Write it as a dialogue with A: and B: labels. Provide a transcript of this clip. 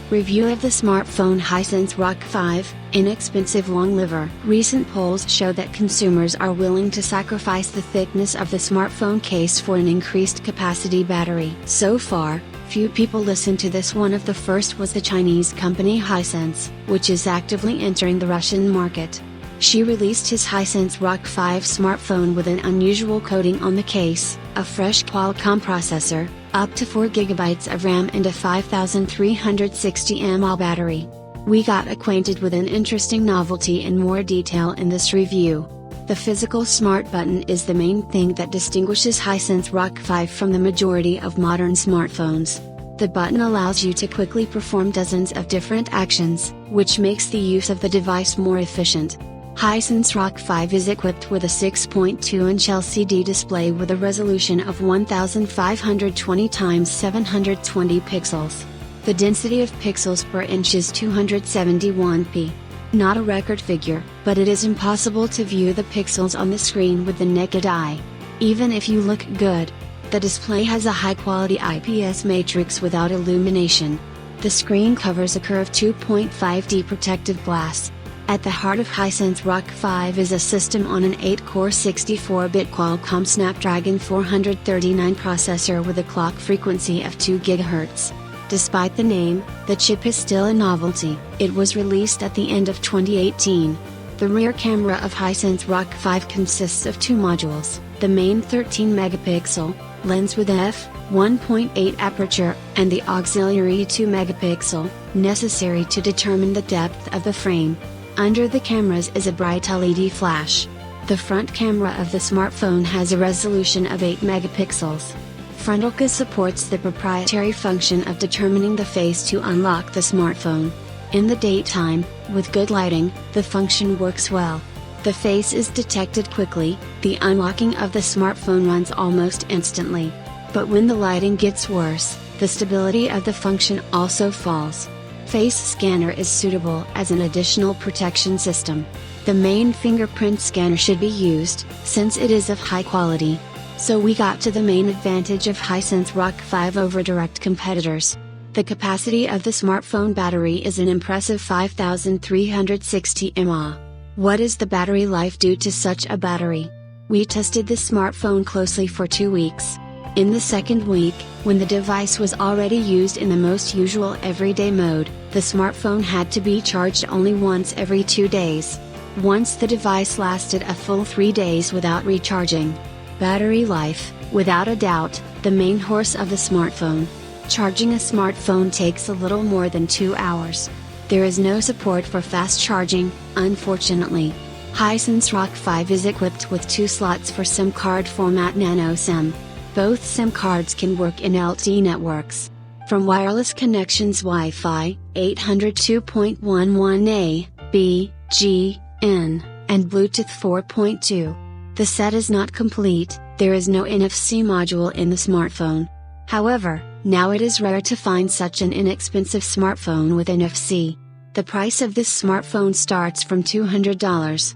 A: Review of the smartphone Hisense Rock 5, inexpensive long liver. Recent polls show that consumers are willing to sacrifice the thickness of the smartphone case for an increased capacity battery. So far, few people listen to this. One of the first was the Chinese company Hisense, which is actively entering the Russian market. She released his Hisense Rock 5 smartphone with an unusual coating on the case, a fresh Qualcomm processor, up to 4GB of RAM and a 5360 mAh battery. We got acquainted with an interesting novelty in more detail in this review. The physical smart button is the main thing that distinguishes Hisense Rock 5 from the majority of modern smartphones. The button allows you to quickly perform dozens of different actions, which makes the use of the device more efficient. Hisense Rock 5 is equipped with a 6.2-inch LCD display with a resolution of 1520x720 pixels. The density of pixels per inch is 271p. Not a record figure, but it is impossible to view the pixels on the screen with the naked eye. Even if you look good, the display has a high-quality IPS matrix without illumination. The screen covers a curved 2.5D protective glass. At the heart of Hisense Rock 5 is a system on an 8-core 64-bit Qualcomm Snapdragon 439 processor with a clock frequency of 2 GHz. Despite the name, the chip is still a novelty. It was released at the end of 2018. The rear camera of Hisense Rock 5 consists of two modules, the main 13-megapixel lens with f1.8 aperture, and the auxiliary 2-megapixel, necessary to determine the depth of the frame. Under the cameras is a bright LED flash. The front camera of the smartphone has a resolution of 8 megapixels. Frontalka supports the proprietary function of determining the face to unlock the smartphone. In the daytime, with good lighting, the function works well. The face is detected quickly, the unlocking of the smartphone runs almost instantly. But when the lighting gets worse, the stability of the function also falls. Face scanner is suitable as an additional protection system. The main fingerprint scanner should be used, since it is of high quality. So we got to the main advantage of Hisense Rock 5 over direct competitors. The capacity of the smartphone battery is an impressive 5360 mAh. What is the battery life due to such a battery? We tested the smartphone closely for 2 weeks. In the second week, when the device was already used in the most usual everyday mode, the smartphone had to be charged only once every 2 days. Once the device lasted a full 3 days without recharging. Battery life, without a doubt, the main horse of the smartphone. Charging a smartphone takes a little more than 2 hours. There is no support for fast charging, unfortunately. Hisense Rock 5 is equipped with 2 slots for SIM card format nano SIM. Both SIM cards can work in LTE networks. From wireless connections Wi-Fi, 802.11a, B, G, N, and Bluetooth 4.2. The set is not complete, there is no NFC module in the smartphone. However, now it is rare to find such an inexpensive smartphone with NFC. The price of this smartphone starts from $200.